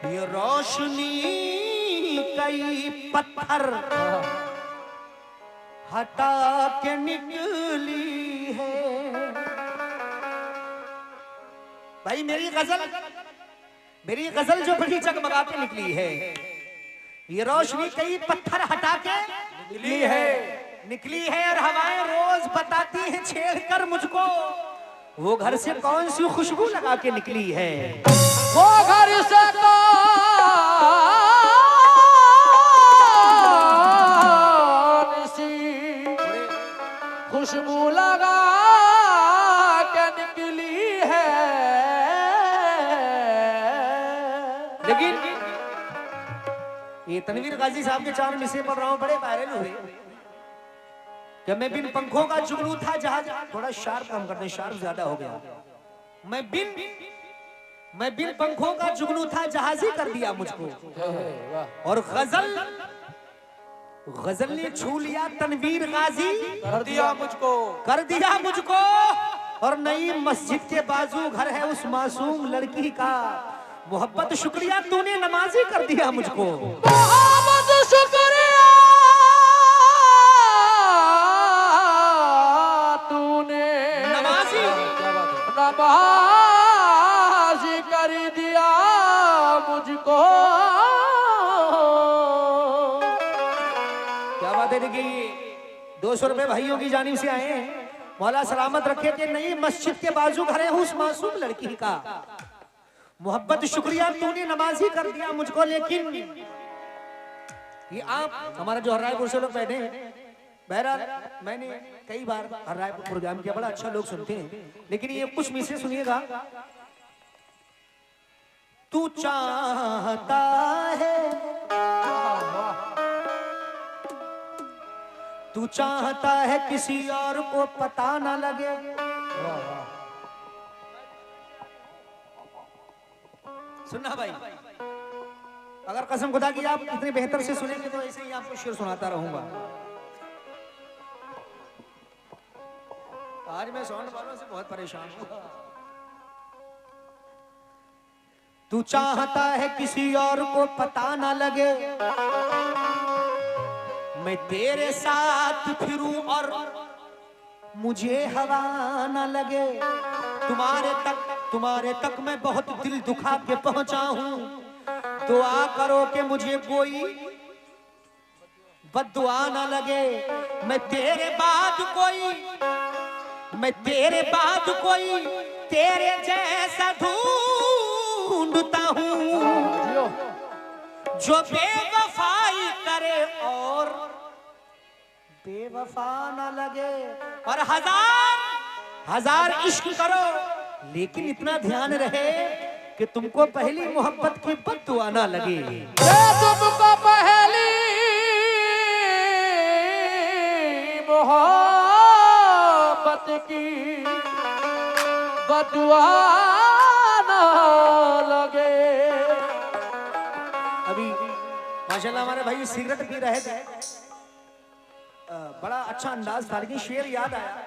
ये रोशनी कई पत्थर हटा के निकली है। भाई मेरी गजल जो बड़ी जगमगा के निकली है। ये रोशनी कई पत्थर हटा के निकली है और हवाएं रोज बताती हैं छेड़ कर मुझको वो घर से कौन सी खुशबू लगा के निकली है। वो घर से कौन सी खुशबू लगा के निकली है। लेकिन ये तनवीर गाजी साहब के 4 मिसरे पढ़ रहा हूं, बड़े वायरल हुए। जब मैं बिन पंखों का जुगनू था जहाज, थोड़ा शार्प काम करते, शार्प ज्यादा हो गया। मैं बिन पंखों का जुगनू था जहाजी कर दिया मुझको। और गजल ने छू लिया तनवीर गाजी कर दिया मुझको। और नई मस्जिद के बाजू घर है उस मासूम लड़की का। मोहब्बत शुक्रिया तूने नमाजी कर दिया मुझको। मोहब्बत शुक्रिया तूने नमाजी कर दिया मुझको। क्या बात है। देखिए 200 रुपए भाइयों की जानिब से आए हैं। मौला सलामत रखे कि नई मस्जिद के बाजू घर है उस मासूम लड़की का। मोहब्बत शुक्रिया तूने नमाजी कर दिया मुझको। लेकिन ये आप हमारा जो हर्रायपुर से लोग बैठे हैं, बहरहाल मैंने कई बार हर्रायपुर प्रोग्राम किया, बड़ा अच्छा लोग सुनते हैं। लेकिन ये कुछ मिसरे सुनिएगा। तू चाहता है, तू चाहता है किसी और को पता ना लगे। सुनना भाई, अगर कसम खुदा की आप इतने बेहतर से सुनेंगे तो ऐसे ही आपको शेर सुनाता रहूंगा। आज मैं साउंड वालों से बहुत परेशान हूं। तू चाहता है किसी और को पता ना लगे, मैं तेरे साथ फिरूं और मुझे हवा ना लगे। तुम्हारे तक मैं बहुत दिल दुखा के पहुंचा हूं। दुआ करो कि मुझे कोई बद्दुआ ना लगे। मैं तेरे बाद कोई तेरे जैसा ढूंढता हूँ जो बेवफाई करे और बेवफा ना लगे। और हजार इश्क करो लेकिन इतना ध्यान रहे कि तुमको पहली मोहब्बत की बद्दुआ ना लगे। तुमको पहली मोहब्बत की बद्दुआ ना लगे। अभी माशाल्लाह हमारे भाई सिगरेट पी रहे थे, बड़ा अच्छा अंदाज था। लेकिन शेर याद आया,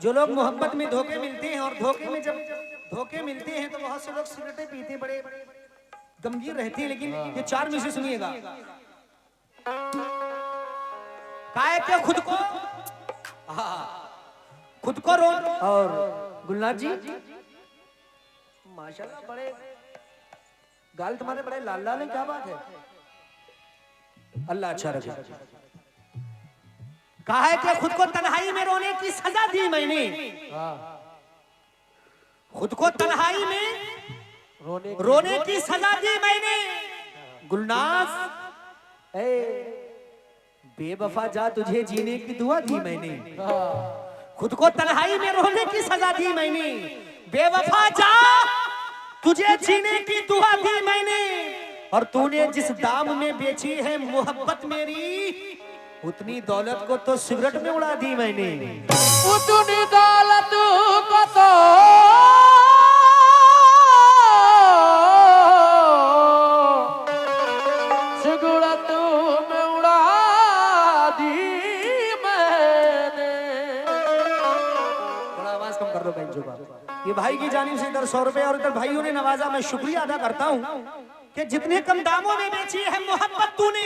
जो लोग मोहब्बत में धोखे मिलते हैं और धोखे में जब धोखे मिलते हैं तो बहुत से लोग सिगरेटें पीते, बड़े गंभीर रहते हैं। लेकिन ये 4 में से सुनिएगा। काहे के खुद को रो। और गुलनाथ जी माशाल्लाह बड़े गाल तुम्हारे बड़े लाल लाल हैं, क्या बात है। अल्लाह अच्छा रखे। कहा है कि खुद को तन्हाई में रोने की सजा दी मैंने। खुद को तन्हाई में रोने की सजा दी मैंने। गुलनाज बेवफा जा तुझे जीने की दुआ दी मैंने। खुद को तन्हाई में रोने की सजा दी मैंने। बेवफा जा तुझे जीने की दुआ दी मैंने। और तूने जिस दाम में बेची है मोहब्बत मेरी, उतनी दौलत को तो सिगरेट में उड़ा दी मैंने। उतनी दौलत को तो सिगरेट में उड़ा दी मैंने। थोड़ा आवाज कम कर दो बहन। जो ये भाई की जानिब से इधर 100 रुपए और इधर भाइयों ने नवाजा। मैं शुक्रिया अदा करता हूँ कि जितने कम दामों में बेची है मोहब्बत तूने,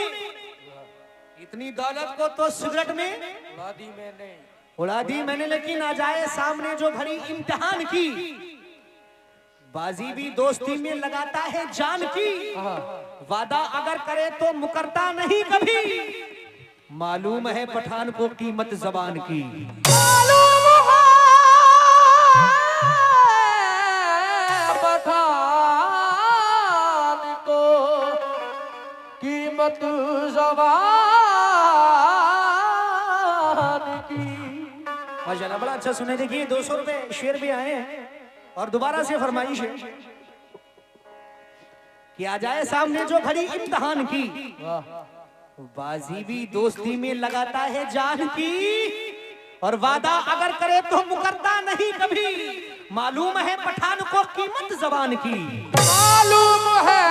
इतनी दौलत को तो सिगरेट में उड़ा दी मैंने। लेकिन आ जाए सामने जो घड़ी इम्तिहान की, बाजी भी दोस्ती में लगाता है जान की। वादा अगर करे तो मुकरता नहीं कभी, मालूम है पठान को कीमत जबान की। मालूम है पठान को कीमत जबान की। माशाल्लाह बड़ा अच्छा सुने। देखिए 200 रुपए शेर भी आए हैं और दोबारा से फरमाइश है कि आ जाए सामने जो घड़ी इम्तिहान की, बाजी भी दोस्ती में लगाता है जान की। और वादा अगर करे तो मुकरता नहीं कभी, मालूम है पठान को कीमत जबान की। मालूम है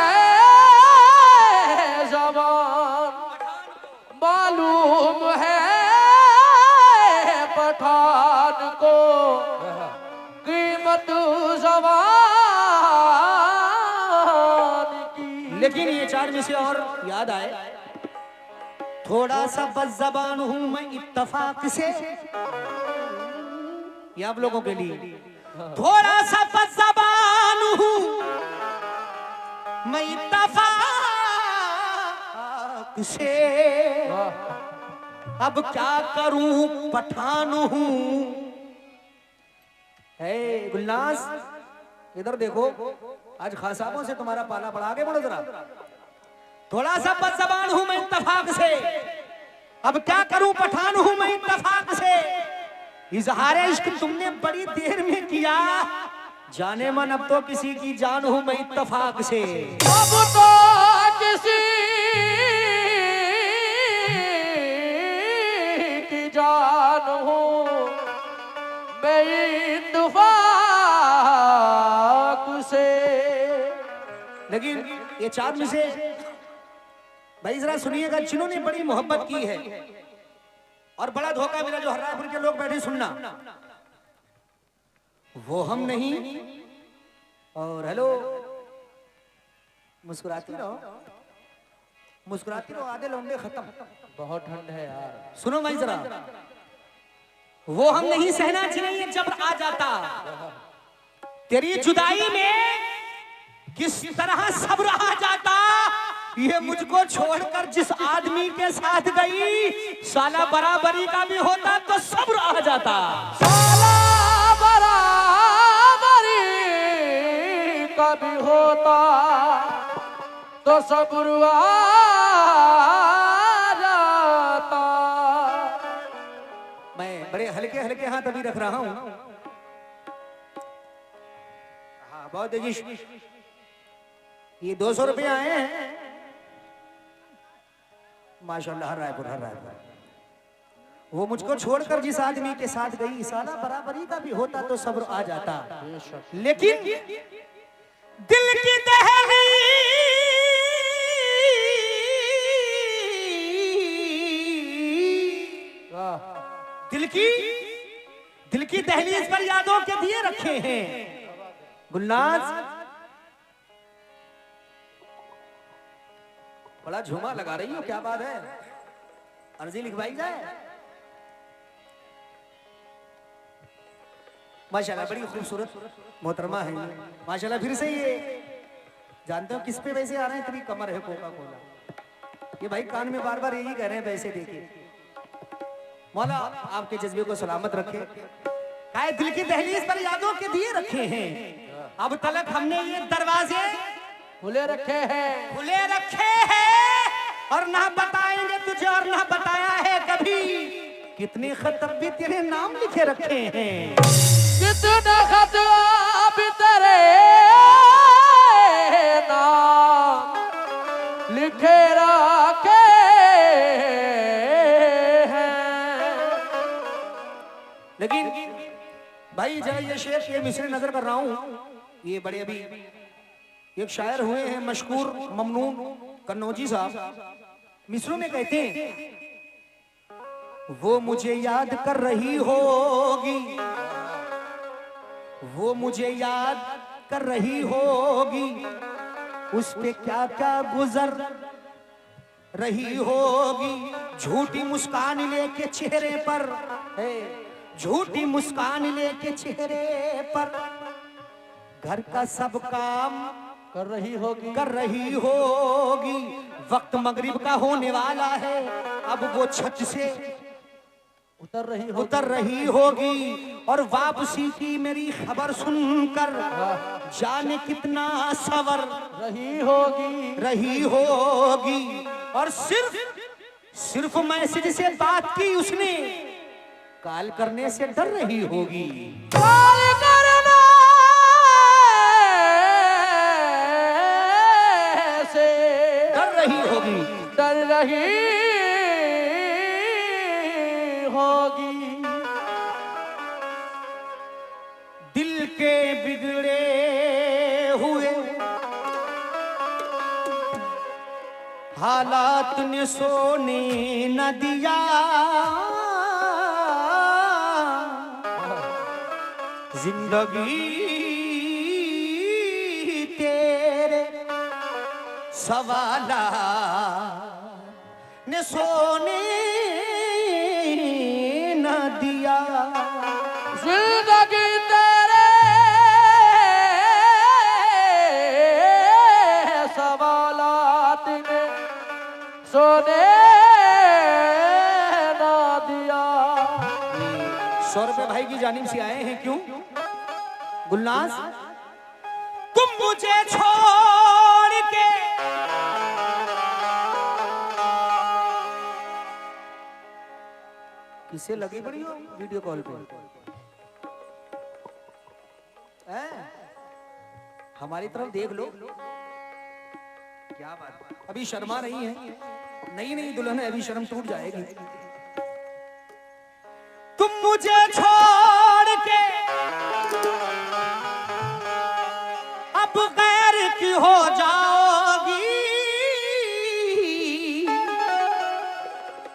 जबान, मालूम है पठान को कीमत जबान की। लेकिन ये 4 में से और याद आए, थोड़ा सा बज़बान हूं मैं इत्तफाक से, ये आप लोगों के लिए। थोड़ा सा बज़बान हूं मैं इत्तफाक से, अब क्या करूं पठान हूं। गुलनाज इधर देखो, आज खासाबों से तुम्हारा पाला पड़ा, आगे बढ़ो जरा। थोड़ा सा बज़बान हूं मैं इत्तफाक से, अब क्या करूं पठान हूं मैं इत्तफाक से। इजहार इश्क तुमने बड़ी देर में किया, जाने मन अब तो किसी की जान हूं मैं इत्तफाक से। अब तो किसी की जान हूं मैं इत्तफाक से। लेकिन ये 4 में से भाई जरा सुनिएगा, जिन्होंने बड़ी मोहब्बत की है और बड़ा धोखा मिला, जो हर्रापुर के लोग बैठे सुनना, वो हम नहीं। और हेलो, मुस्कुराती रहो, मुस्कुराती रहो, आधे लौंडे खत्म। बहुत ठंड है यार। सुनो भाई जरा, वो हम नहीं सहना चाहिए जब आ जाता, तेरी जुदाई में किस तरह सब्र आ जाता। ये मुझको छोड़कर जिस आदमी के साथ गई, साला बराबरी का भी होता तो सब्र आ जाता। साला बराबरी का भी होता तो सब्र आ जाता। मैं बड़े हल्के हल्के हाथ अभी रख रहा हूं। हाँ बहुत देखिए, ये 200 रुपये आए हैं माशाल्लाह। हर रायपुर वो मुझको छोड़कर जिस आदमी के साथ गई, साला बराबरी का भी होता तो सब्र आ जाता। लेकिन दिल की दिल की दहलीज पर यादों के दिए रखे हैं। गुलनाज बड़ा झूमा लगा रही हो, क्या बात है? अर्जी लिखवाई जाए। माशाल्लाह बड़ी खूबसूरत मोहतरमा है माशाल्लाह। फिर से ये जानते हो किस पे पैसे आ रहे हैं? इतनी कमर है कोका कोला। ये भाई कान में बार बार यही कह रहे हैं पैसे देखिए। मौला आपके जज्बे को सलामत रखे। काहे दिल की दहलीज पर यादों के दिए रखे हैं। अब तलक हमने ये दरवाजे खुले रखे हैं और ना बताएंगे तुझे और ना बताया है कभी। कितने खत भी तेरे नाम लिखे रखे हैं। कितने खत भी तेरे नाम लिखे रखे हैं। लेकिन भाई जरा ये शेर के मिसरे नजर कर रहा हूं। ये बड़े अभी एक शायर हुए हैं मशहूर ममनून कन्नौजी साहब। मिसरों में कहते हैं, वो मुझे याद कर रही होगी, वो मुझे याद कर रही होगी, उस पे क्या क्या गुजर रही होगी। झूठी मुस्कान लेके चेहरे पर है, झूठी मुस्कान लेके चेहरे पर घर का सब काम कर रही होगी। वक्त मगरिब का होने वाला है, अब वो छत से उतर रही होगी। और वापसी की मेरी खबर सुनकर जाने कितना सवर रही होगी। और सिर्फ मैसेज से बात की उसने, कॉल करने से डर रही होगी। कॉल करना से डर रही होगी। दिल के बिगड़े हुए हालात ने सोने न दिया, जिंदगी तेरे सवालात ने सोने न दिया। जिंदगी तेरे सवालात ने सोने ना दिया। 100 रुपए भाई की जानिब से आए हैं। क्यों गुलनाज, तुम मुझे छोड़ के किसे लगी बड़ी हो वीडियो कॉल पे? हमारी तरफ देख लो। क्या बात, अभी शर्मा नहीं है, नई दुल्हन है, अभी शर्म टूट जाएगी। तुम मुझे छोड़ के अब गैर की हो जाओगी,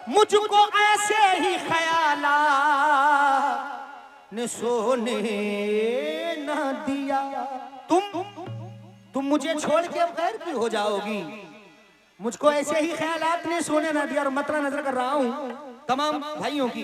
मुझको ऐसे ही ख्यालात ने सोने न दिया। तुम मुझे छोड़ के अब गैर की हो जाओगी, मुझको ऐसे ही ख्यालात ने सोने न दिया। और मतलब नजर कर रहा हूं तमाम भाइयों की,